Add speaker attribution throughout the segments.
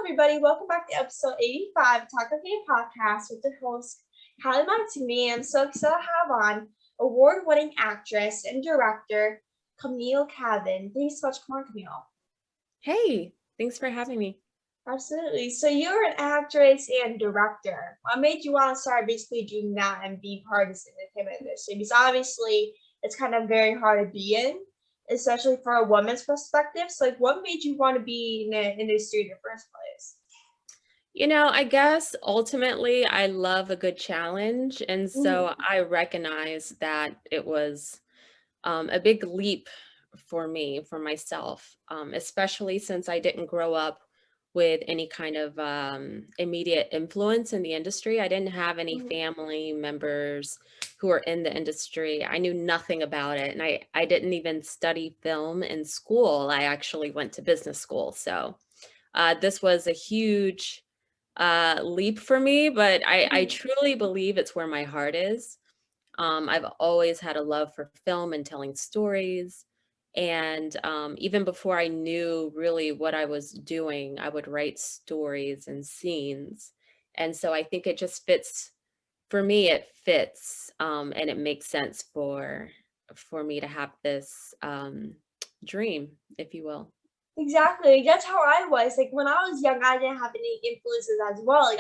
Speaker 1: everybody. Welcome back to episode 85 of Talkoffamepod podcast with the host, Kylie Montigney. I'm so excited to have on award-winning actress and director, Camille. Thank you so much. Come on, Camille.
Speaker 2: Hey, thanks for having me.
Speaker 1: Absolutely. So you're an actress and director. What made you want to start basically doing that and be part of this entertainment industry? Because obviously it's kind of very hard to be in, especially for a woman's perspective. So like what made you want to be in the industry in the first place?
Speaker 2: I guess ultimately I love a good challenge. And so I recognize that it was a big leap for me, for myself, especially since I didn't grow up with any kind of immediate influence in the industry. I didn't have any family members who are in the industry. I knew nothing about it. And I didn't even study film in school. I actually went to business school. So this was a huge leap for me, but I truly believe it's where my heart is. I've always had a love for film and telling stories. And even before I knew really what I was doing, I would write stories and scenes. And so I think it just fits, for me, it fits, and it makes sense for me to have this dream, if you will.
Speaker 1: Exactly. That's how I was. Like when I was young, I didn't have any influences as well. Like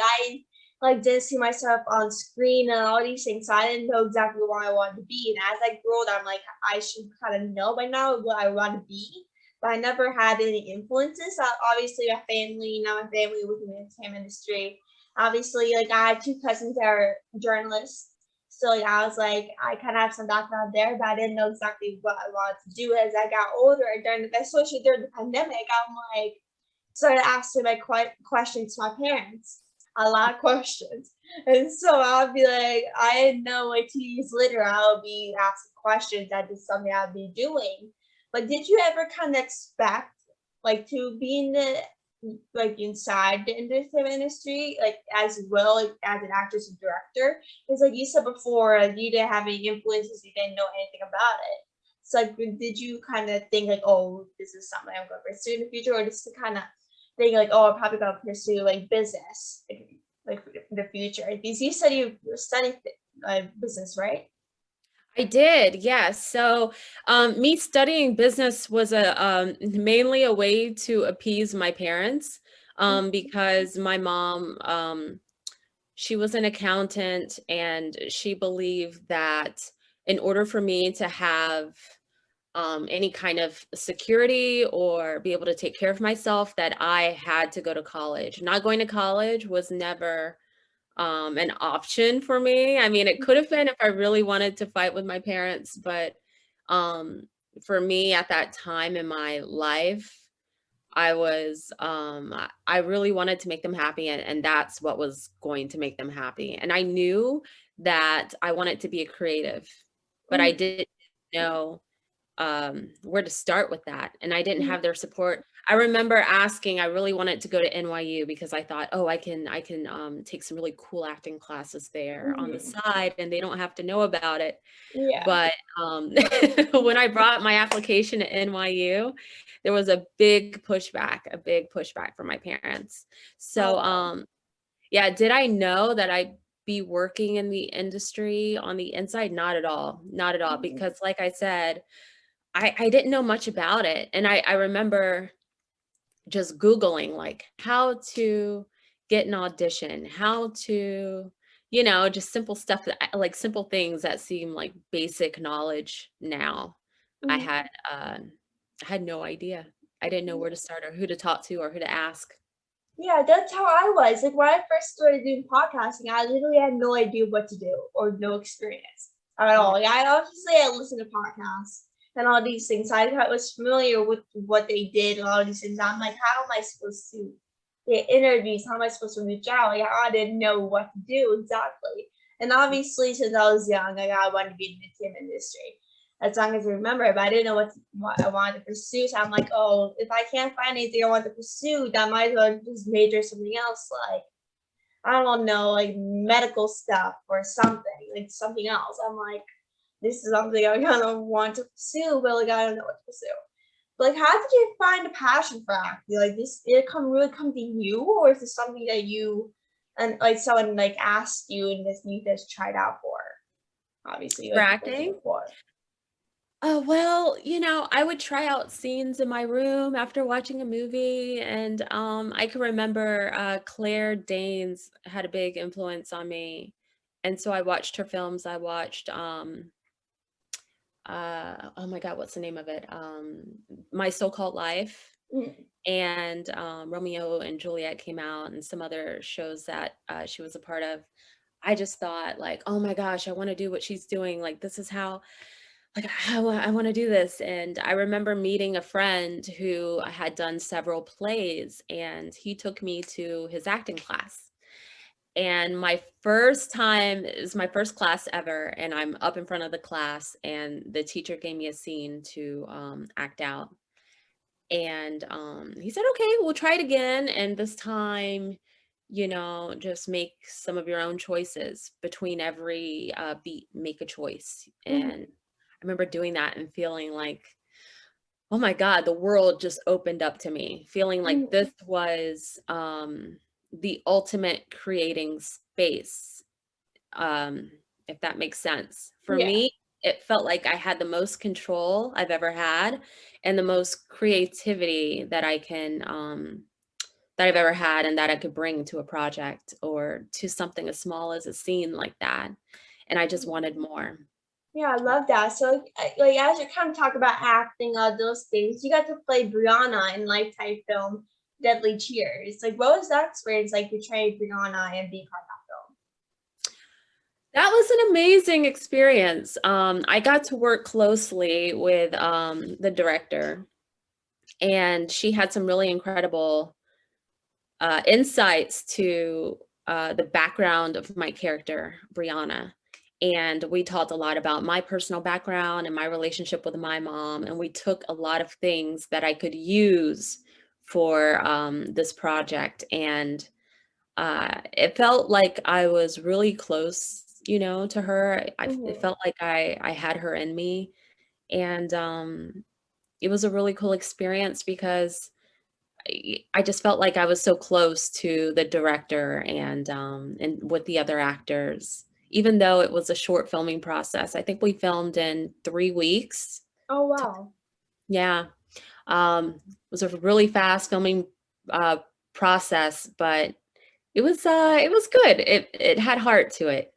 Speaker 1: I didn't see myself on screen and all these things. So I didn't know exactly what I wanted to be. And as I grew older, I'm like, I should kind of know by now what I want to be. But I never had any influences. Obviously, my family, now my family within the entertainment industry. Obviously, like I had two cousins that are journalists. So like I was like, I kind of have some background there, but I didn't know exactly what I wanted to do as I got older. Especially during the pandemic, I'm like, started asking my questions to my parents, a lot of questions. And so I'll be like, I know like 2 years later, I'll be asking questions. That is something I'll be doing. But did you ever kind of expect like to be in the like inside the entertainment industry, like as well like, as an actress and director? Because like you said before, like, you didn't have any influences, you didn't know anything about it. So like, did you kind of think like, oh, this is something I'm going to pursue in the future, or just to kind of think like, oh, I'm probably going to pursue like business, like for the future? Because you said you were studying business, right?
Speaker 2: I did, yes. So, me studying business was a mainly a way to appease my parents, because my mom, she was an accountant, and she believed that in order for me to have any kind of security or be able to take care of myself, that I had to go to college. Not going to college was never an option for me. I mean, it could have been if I really wanted to fight with my parents, but um, for me at that time in my life, I really wanted to make them happy, and that's what was going to make them happy. And I knew that I wanted to be a creative, but I didn't know where to start with that. And I didn't have their support. I remember asking, I really wanted to go to NYU because I thought, oh, I can take some really cool acting classes there on the side, and they don't have to know about it.
Speaker 1: Yeah.
Speaker 2: But when I brought my application to NYU, there was a big pushback from my parents. So yeah, did I know that I'd be working in the industry on the inside? Not at all. Not at all. Because like I said, I didn't know much about it. And I remember just Googling like how to get an audition, how to, just simple stuff like simple things that seem like basic knowledge now. I had I had no idea. I didn't know where to start or who to talk to or who to ask.
Speaker 1: Yeah, that's how I was. Like when I first started doing podcasting, I literally had no idea what to do or no experience at all. Like I obviously I listened to podcasts and all these things. I was familiar with what they did and all these things. I'm like, how am I supposed to get interviews? How am I supposed to reach out? Like I didn't know what to do exactly. And obviously, since I was young, like I wanted to be in the entertainment industry as long as I remember it, but I didn't know what I wanted to pursue. So I'm like, oh, if I can't find anything I want to pursue, then I might as well just major something else, like I don't know, like medical stuff or something, like something else. I'm like, this is something I kind of want to pursue, but like I don't know what to pursue. But like, how did you find a passion for acting? Like, this did it really come to you, or is this something that you and like someone like asked you and this you just tried out for? Obviously,
Speaker 2: For
Speaker 1: like
Speaker 2: acting?
Speaker 1: before.
Speaker 2: Oh, well, I would try out scenes in my room after watching a movie, and I can remember Claire Danes had a big influence on me, and so I watched her films. I watched oh my God, what's the name of it? My So-Called Life,
Speaker 1: Mm.
Speaker 2: and Romeo and Juliet came out, and some other shows that she was a part of. I just thought like, oh my gosh, I want to do what she's doing. Like, this is how, like, I want to do this. And I remember meeting a friend who had done several plays, and he took me to his acting class. And my first time is my first class ever, and I'm up in front of the class, and the teacher gave me a scene to act out. And he said, okay, we'll try it again. And this time, just make some of your own choices between every beat, make a choice. And
Speaker 1: Mm-hmm.
Speaker 2: I remember doing that and feeling like, oh my God, the world just opened up to me, feeling like
Speaker 1: Mm-hmm.
Speaker 2: this was the ultimate creating space, if that makes sense. For
Speaker 1: Yeah.
Speaker 2: me, it felt like I had the most control I've ever had and the most creativity that I've ever had and that I could bring to a project or to something as small as a scene like that. And I just wanted more.
Speaker 1: Yeah, I love that. So, like as you kind of talk about acting, those things, you got to play Brianna in Lifetime film Deadly Cheers. Like, what was that experience like portraying Brianna and being part of
Speaker 2: That was an amazing experience. I got to work closely with the director, and she had some really incredible insights to the background of my character, Brianna. And we talked a lot about my personal background and my relationship with my mom. And we took a lot of things that I could use for this project. And it felt like I was really close, to her. It
Speaker 1: film?
Speaker 2: felt like I had her in me. And it was a really cool experience because I just felt like I was so close to the director and with the other actors, even though it was a short filming process. I think we filmed in 3 weeks.
Speaker 1: Oh
Speaker 2: To,
Speaker 1: wow.
Speaker 2: yeah, it was a really fast filming uh, process, but it was good. It had heart to it.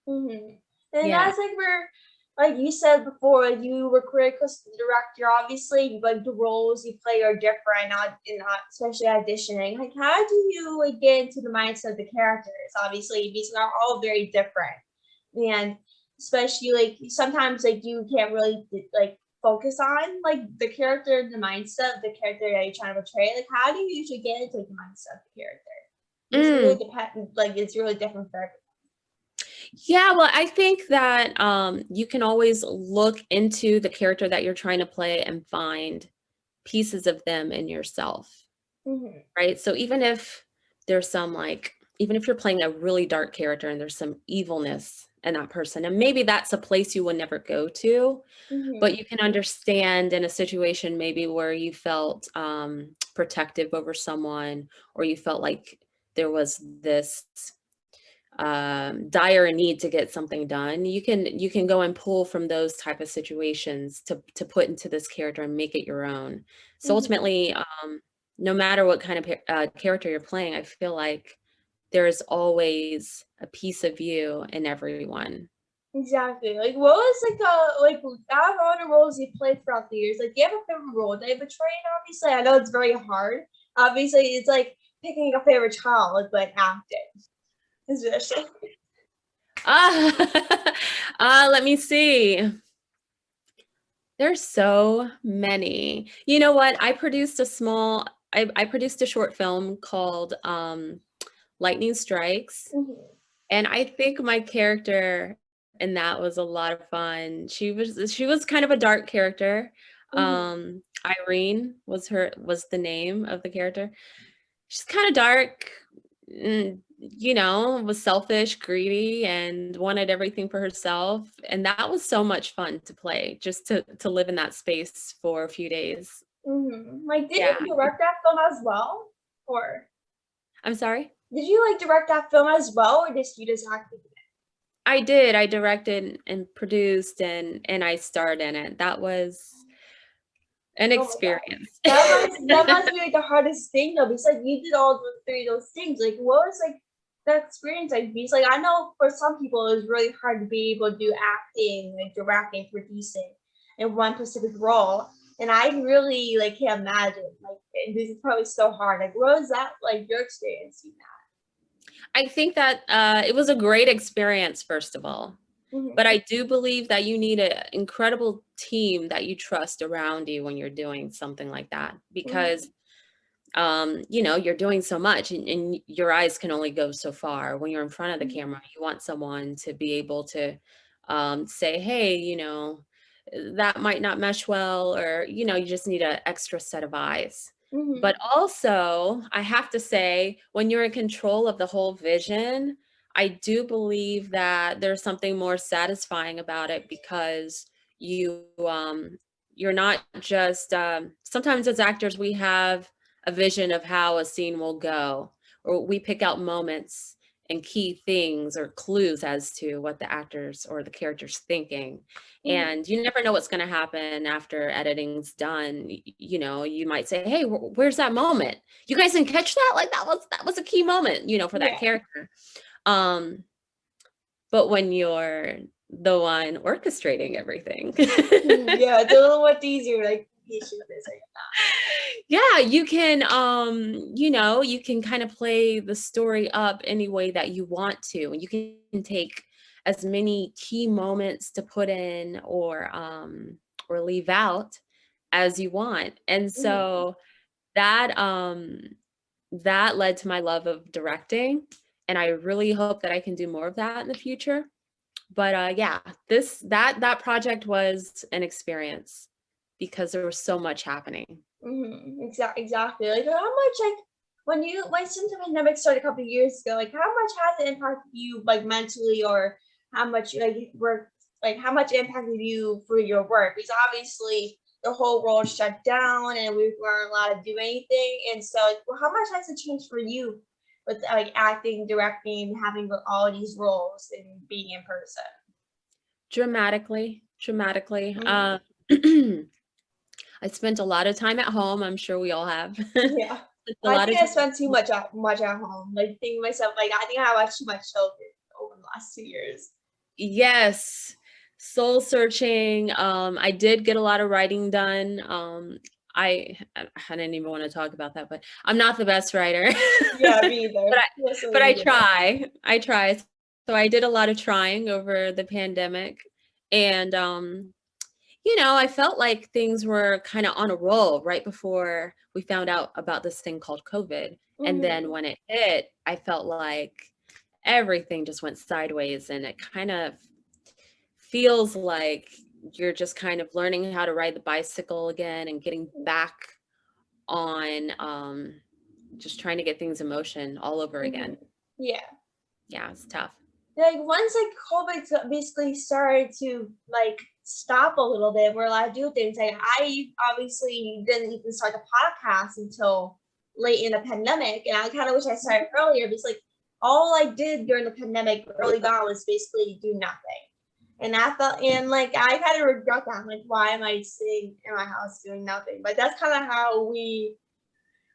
Speaker 1: Mm-hmm. And
Speaker 2: Yeah.
Speaker 1: that's like where, like you said before, like you were critical to the director. Obviously, like the roles you play are different, not especially auditioning. Like, how do you like get into the mindset of the characters? Obviously, these are all very different, and especially like sometimes like you can't really like focus on like the character and the mindset of the character that you're trying to portray. Like, how do you usually get into like, the mindset of the character? It's really
Speaker 2: Mm.
Speaker 1: depend like it's really different for everyone.
Speaker 2: Yeah, well, I think that you can always look into the character that you're trying to play and find pieces of them in yourself,
Speaker 1: Mm-hmm.
Speaker 2: right? So even if there's even if you're playing a really dark character and there's some evilness in that person, and maybe that's a place you would never go to,
Speaker 1: Mm-hmm.
Speaker 2: but you can understand in a situation maybe where you felt protective over someone, or you felt like there was this dire need to get something done. You can go and pull from those type of situations to put into this character and make it your own. So
Speaker 1: Mm-hmm.
Speaker 2: ultimately, no matter what kind of character you're playing, I feel like there's always a piece of you in everyone.
Speaker 1: Exactly. Like, what was like out of all the roles you played throughout the years? Like, do you have a favorite role that you betrayed? Obviously, I know it's very hard. Obviously, it's like picking a favorite child, but acting, especially.
Speaker 2: Ah, let me see. There's so many. You know what? I produced a short film called Lightning Strikes.
Speaker 1: Mm-hmm.
Speaker 2: And I think my character in that was a lot of fun. She was kind of a dark character.
Speaker 1: Mm-hmm.
Speaker 2: Irene was the name of the character. She's kind of dark, was selfish, greedy, and wanted everything for herself. And that was so much fun to play, just to live in that space for a few days.
Speaker 1: Like, did
Speaker 2: Yeah.
Speaker 1: you direct that film as well? Or
Speaker 2: I'm sorry?
Speaker 1: did you like direct that film as well, or did you just act in it?
Speaker 2: I did. I directed and produced and I starred in it. That was an
Speaker 1: Oh my god.
Speaker 2: experience.
Speaker 1: That must be like the hardest thing though, because like you did all three of those things. Like what was like that experience like? Because like I know for some people it was really hard to be able to do acting, like directing, producing in one specific role. And I really like can't imagine. Like this is probably so hard. Like what was that like your experience doing
Speaker 2: I think that it was a great experience, first of all.
Speaker 1: that?
Speaker 2: But I do believe that you need an incredible team that you trust around you when you're doing something like that, because you're doing so much and your eyes can only go so far. When you're in front of the camera, you want someone to be able to say, hey, that might not mesh well, or, you just need an extra set of eyes. But also, I have to say, when you're in control of the whole vision, I do believe that there's something more satisfying about it, because you're not just sometimes as actors we have a vision of how a scene will go, or we pick out moments and key things or clues as to what the actors or the characters thinking. And you never know what's going to happen after editing's done. You might say, hey, where's that moment? You guys didn't catch that? Like that was a key moment, for that
Speaker 1: Yeah.
Speaker 2: character. But when you're the one orchestrating everything,
Speaker 1: Yeah, it's a little much easier, like patient is like
Speaker 2: yeah, you can kind of play the story up any way that you want to, and you can take as many key moments to put in or leave out as you want. And so that led to my love of directing, and I really hope that I can do more of that in the future. But yeah, that project was an experience because there was so much happening.
Speaker 1: Exactly. Like how much like when since the pandemic started a couple of years ago, like how much has it impacted you like mentally, or how much like work, like how much impacted you for your work? Because obviously the whole world shut down and we weren't allowed to do anything. And so like, well, how much has it changed for you with like acting, directing, having all these roles and being in person?
Speaker 2: Dramatically. I spent a lot of time at home. I'm sure we all have.
Speaker 1: Yeah.
Speaker 2: Spent a
Speaker 1: I
Speaker 2: lot of
Speaker 1: think I
Speaker 2: time.
Speaker 1: spent too much at home. Like thinking myself, like I think I watched too much television over the last 2 years.
Speaker 2: Yes, soul searching. I did get a lot of writing done. I didn't even want to talk about that, but I'm not the best writer.
Speaker 1: Yeah, me
Speaker 2: but
Speaker 1: either.
Speaker 2: I
Speaker 1: Literally
Speaker 2: but I
Speaker 1: me either.
Speaker 2: try. I try. So I did a lot of trying over the pandemic, and I felt like things were kind of on a roll right before we found out about this thing called COVID. And then
Speaker 1: Hmm.
Speaker 2: when it hit, I felt like everything just went sideways, and it kind of feels like you're just kind of learning how to ride the bicycle again and getting back on just trying to get things in motion all over
Speaker 1: Hmm.
Speaker 2: again.
Speaker 1: Yeah.
Speaker 2: Yeah, it's tough.
Speaker 1: Like once like COVID basically started to like stop a little bit, we're allowed to do things. Like I obviously didn't even start the podcast until late in the pandemic, and I kind of wish I started earlier because like all I did during the pandemic early on was basically do nothing. And I felt, and like I kind of regret that. I'm like, why am I sitting in my house doing nothing? But that's kind of how we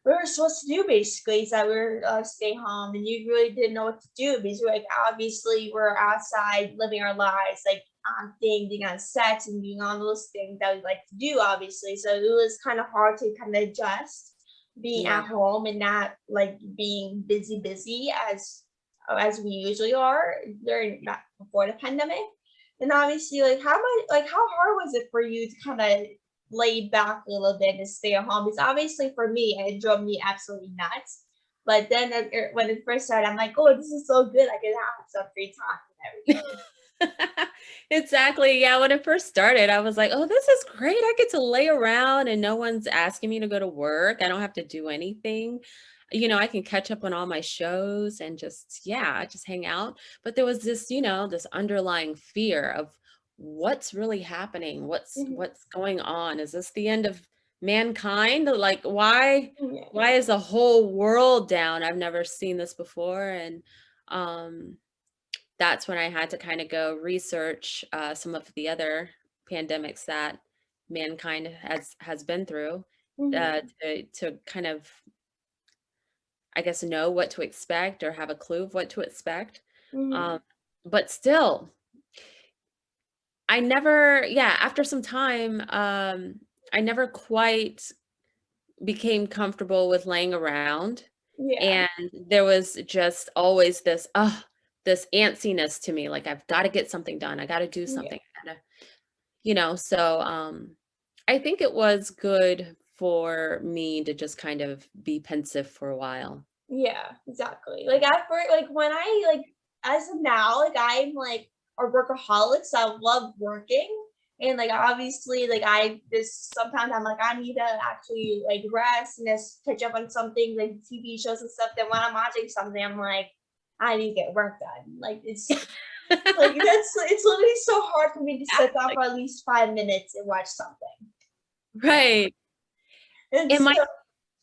Speaker 1: were supposed to do basically, is that we were stay home, and you really didn't know what to do because we're like obviously we're outside living our lives, like acting, being on sets, and doing all those things that we like to do, obviously. So it was kind of hard to kind of adjust being
Speaker 2: Yeah.
Speaker 1: at home and not like being busy as we usually are during that before the pandemic. And obviously, like how hard was it for you to kind of lay back a little bit and stay at home? Because obviously for me, it drove me absolutely nuts. But then when it first started, I'm like, oh, this is so good. I can have some free time and everything.
Speaker 2: Exactly. Yeah. When it first started, I was like, oh, this is great. I get to lay around and no one's asking me to go to work. I don't have to do anything. I can catch up on all my shows and just hang out. But there was this underlying fear of what's really happening. What's
Speaker 1: Mhm.
Speaker 2: what's going on? Is this the end of mankind, like why is the whole world down? I've never seen this before. And that's when I had to kind of go research some of the other pandemics that mankind has been through, to kind of, I guess, know what to expect or have a clue of what to expect. But still, I never, yeah, after some time, I never quite became comfortable with laying around.
Speaker 1: Yeah.
Speaker 2: And there was just always this antsiness to me, like I've got to get something done. I got to do
Speaker 1: Yeah.
Speaker 2: something. I gotta, so I think it was good for me to just kind of be pensive for a while.
Speaker 1: Yeah, exactly. Like at first, like when I like as of now, like I'm like a workaholic, so I love working. And like obviously, like I just sometimes I'm like I need to actually like rest and just catch up on something like TV shows and stuff. Then when I'm watching something, I'm like I need to get work done. Like it's like it's literally so hard for me to sit down
Speaker 2: Like,
Speaker 1: for at least 5 minutes and watch something.
Speaker 2: right.
Speaker 1: And
Speaker 2: And
Speaker 1: so
Speaker 2: my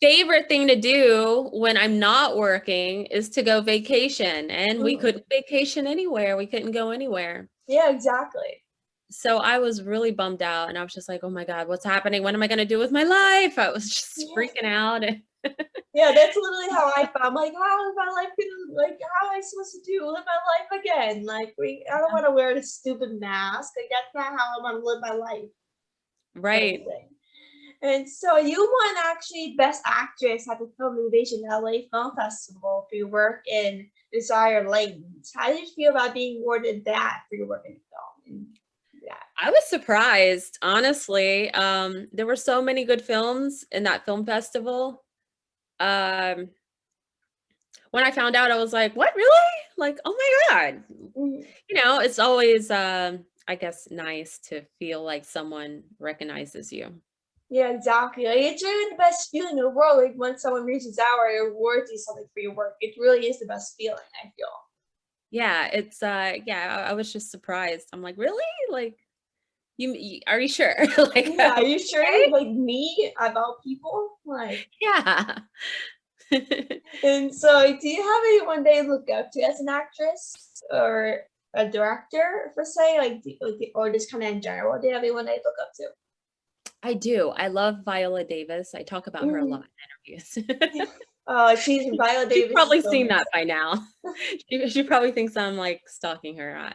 Speaker 2: favorite thing to do when I'm not working is to go vacation, and we
Speaker 1: mhm.
Speaker 2: couldn't vacation anywhere. We couldn't go anywhere.
Speaker 1: Yeah, exactly.
Speaker 2: So I was really bummed out, and I was just like, "Oh my God, what's happening? What am I going to do with my life?" I was just
Speaker 1: Yeah.
Speaker 2: freaking out. And
Speaker 1: Yeah, that's literally how I felt. I'm like, how is my life gonna like how am I supposed to do live my life again? Like I don't want to wear this stupid mask. Like that's not how I want to live my life. Type of
Speaker 2: right.
Speaker 1: thing. And so you won actually Best Actress at the Film Innovation LA Film Festival for your work in Desire Lanes. How did you feel about being awarded that for your work in film? And yeah.
Speaker 2: I was surprised, honestly. There were so many good films in that film festival. Um, when I found out, I was like, "What, really?" Like, "Oh my God."
Speaker 1: Mhm.
Speaker 2: It's always, I guess, nice to feel like someone recognizes you.
Speaker 1: Yeah, exactly. Like it's really the best feeling in the world. Like when someone reaches out or awards you something for your work, it really is the best feeling. I feel.
Speaker 2: Yeah, it's, yeah, I was just surprised. I'm like, "Really? Like, are you sure?" Like,
Speaker 1: Yeah, are you sure?
Speaker 2: "Okay."
Speaker 1: Like me about people? Like,
Speaker 2: Yeah.
Speaker 1: and so do you have anyone they look up to as an actress or a director per se? Or just kind of in general? Do you have anyone they look up to?
Speaker 2: I do. I love Viola Davis. I talk about her a lot
Speaker 1: Mhm.
Speaker 2: in interviews.
Speaker 1: She's Viola
Speaker 2: She's
Speaker 1: Davis is
Speaker 2: probably
Speaker 1: so
Speaker 2: seen that
Speaker 1: amazing.
Speaker 2: by now. She probably thinks I'm, like, stalking her.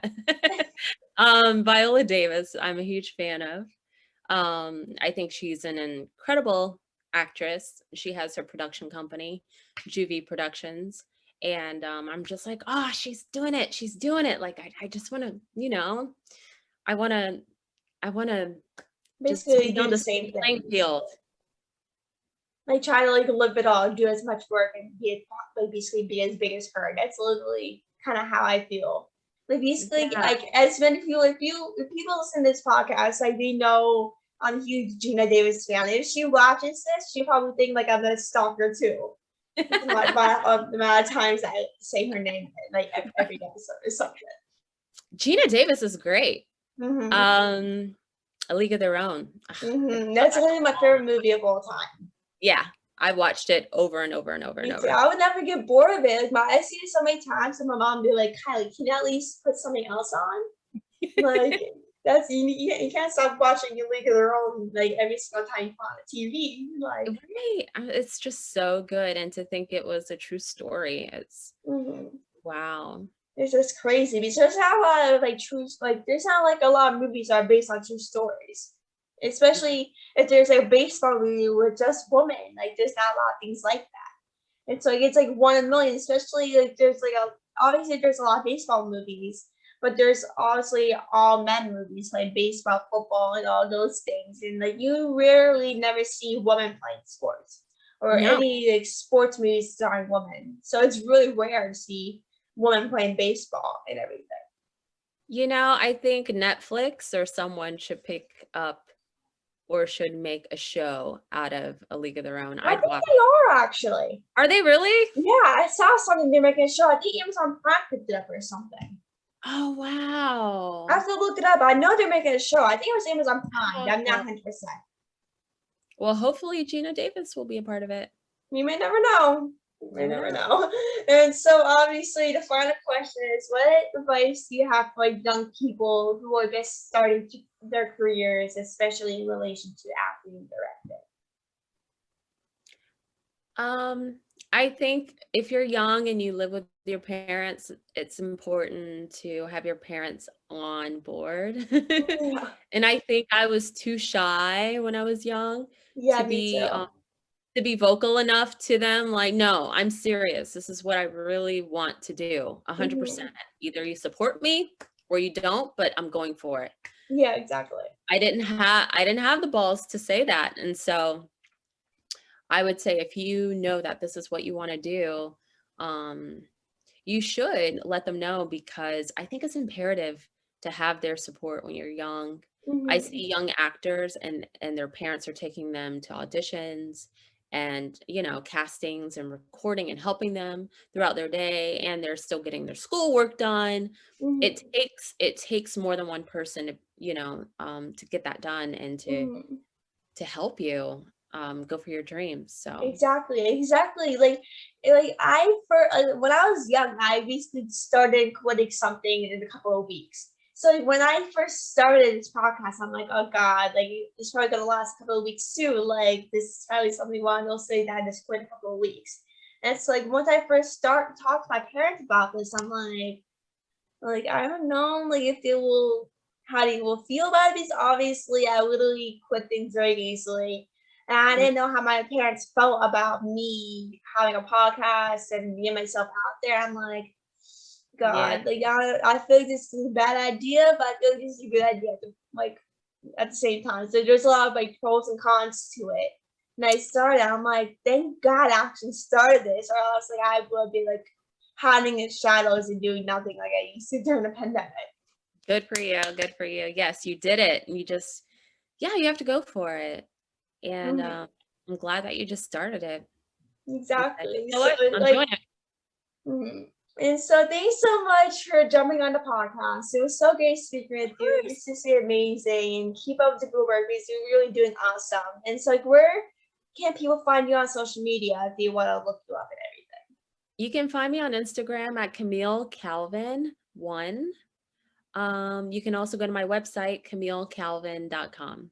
Speaker 2: Viola Davis, I'm a huge fan of. I think she's an incredible actress. She has her production company, Juvie Productions, and, I'm just like, "Oh, she's doing it. She's doing it." Like, I just wanna, I wanna I wanna just
Speaker 1: Basically,
Speaker 2: be
Speaker 1: do
Speaker 2: on
Speaker 1: the
Speaker 2: the
Speaker 1: same
Speaker 2: same playing
Speaker 1: things.
Speaker 2: field.
Speaker 1: Like try to like live it all, do as much work and like basically be as big as her. That's literally kind of how I feel. Like basically,
Speaker 2: Yeah.
Speaker 1: like as many people, if people listen to this podcast, like they know I'm a huge Gina Davis fan. If she watches this, she probably think like I'm a stalker too. The amount of times I say her name like every episode or something.
Speaker 2: Gina Davis is great.
Speaker 1: Mm-hmm.
Speaker 2: Um, A League of Their Own. Ugh, I
Speaker 1: Mm-hmm.
Speaker 2: talk
Speaker 1: That's
Speaker 2: about
Speaker 1: literally my favorite movie of all time.
Speaker 2: Yeah, I watched it over and over and over and
Speaker 1: Me too.
Speaker 2: over.
Speaker 1: I would never get bored of it. Like I see it so many times, and my mom would be like, "Kylie, can you at least put something else on?" Like that's you can't stop watching your League of Their Own like every single time you put on the TV. Like,
Speaker 2: Right, it's just so good, and to think it was a true story, it's
Speaker 1: mhm.
Speaker 2: wow.
Speaker 1: It's just crazy because there's not a lot of like true like there's not like a lot of movies that are based on true stories. Especially if there's a baseball movie with just women, like there's not a lot of things like that. And so it gets like 1 in a million, especially like there's like a obviously there's a lot of baseball movies, but there's obviously all men movies like baseball, football, and all those things. And like you rarely never see women playing sports or
Speaker 2: No,
Speaker 1: any like sports movies starring women. So it's really rare to see women playing baseball and everything.
Speaker 2: I think Netflix or someone should pick up or should make a show out of A League of Their Own.
Speaker 1: I
Speaker 2: I'd
Speaker 1: think
Speaker 2: watch.
Speaker 1: they are actually.
Speaker 2: Are they really?
Speaker 1: Yeah, I saw something they're making a show. I think Amazon Prime picked it up or something.
Speaker 2: Oh,
Speaker 1: I
Speaker 2: wow.
Speaker 1: have to look it up. I know they're making a show. I think it was Amazon Prime. I'm not
Speaker 2: Wow.
Speaker 1: 100%.
Speaker 2: Well, hopefully Gina Davis will be a part of it.
Speaker 1: You may never know. You may
Speaker 2: I
Speaker 1: never
Speaker 2: know.
Speaker 1: know. And so obviously the final question is, what advice do you have for like young people who are just starting their careers, especially in relation to acting and directing?
Speaker 2: I think if you're young and you live with your parents, it's important to have your parents on board.
Speaker 1: Yeah,
Speaker 2: And I think I was too shy when I was young
Speaker 1: yeah,
Speaker 2: to
Speaker 1: me
Speaker 2: be
Speaker 1: too.
Speaker 2: to be vocal enough to them, like, no, I'm serious. This is what I really want to do. 100%.
Speaker 1: Hmm.
Speaker 2: Either you support me or you don't, but I'm going for it.
Speaker 1: Yeah, exactly.
Speaker 2: I didn't have the balls to say that. And so I would say if you know that this is what you want to do, um, you should let them know because I think it's imperative to have their support when you're young. I
Speaker 1: Hmm.
Speaker 2: see young actors and their parents are taking them to auditions and castings and recording and helping them throughout their day, and they're still getting their schoolwork done.
Speaker 1: Hmm.
Speaker 2: It takes more than one person to get that done and
Speaker 1: Hmm.
Speaker 2: to help you go for your dreams. So
Speaker 1: Exactly, exactly. Like I for when I was young, I basically started quitting something in a couple of weeks. So like, when I first started this podcast, I'm like, oh god, like it's probably gonna last a couple of weeks too. Like this is probably something one they'll say that I just quit a couple of weeks. And it's like once I first start talk to my parents about this, I'm like I don't know, like if they will, how they will feel about it. Because obviously, I literally quit things very easily, and I
Speaker 2: mm,
Speaker 1: didn't know how my parents felt about me having a podcast and getting myself out there. I'm like,
Speaker 2: yeah,
Speaker 1: God, like I feel like this is a bad idea, but I feel like this is a good idea. Like at the same time, so there's a lot of like pros and cons to it. And I started, I'm like, thank God I actually started this, or else like I would be like hiding in shadows and doing nothing like I used to during the pandemic.
Speaker 2: good for you. Good for you. Yes, you did it. And yeah, you have to go for it. And
Speaker 1: Mhm.
Speaker 2: I'm glad that you just started it. You said, you
Speaker 1: Exactly.
Speaker 2: know
Speaker 1: So
Speaker 2: what? I'm doing
Speaker 1: like,
Speaker 2: it.
Speaker 1: mhm. And so thanks so much for jumping on the podcast. It was so great speaking with
Speaker 2: Of
Speaker 1: you. You're
Speaker 2: course.
Speaker 1: seriously amazing, and keep up the good work because you're really doing awesome. And so like, where can people find you on social media if they want to look you up and everything?
Speaker 2: You can find me on Instagram at Camille Calvin 1. You can also go to my website, camillecalvin.com.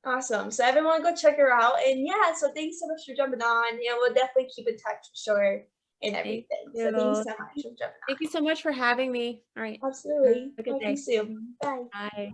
Speaker 1: Awesome. So everyone go check her out. And yeah, so thanks so much for jumping on. And we'll definitely keep in touch for sure and
Speaker 2: Thank
Speaker 1: everything. So thanks
Speaker 2: you.
Speaker 1: so much for jumping
Speaker 2: Thank you so much for having me. All right.
Speaker 1: on.
Speaker 2: Have
Speaker 1: Absolutely.
Speaker 2: a good
Speaker 1: Talk to you
Speaker 2: day.
Speaker 1: soon. Bye.
Speaker 2: Bye.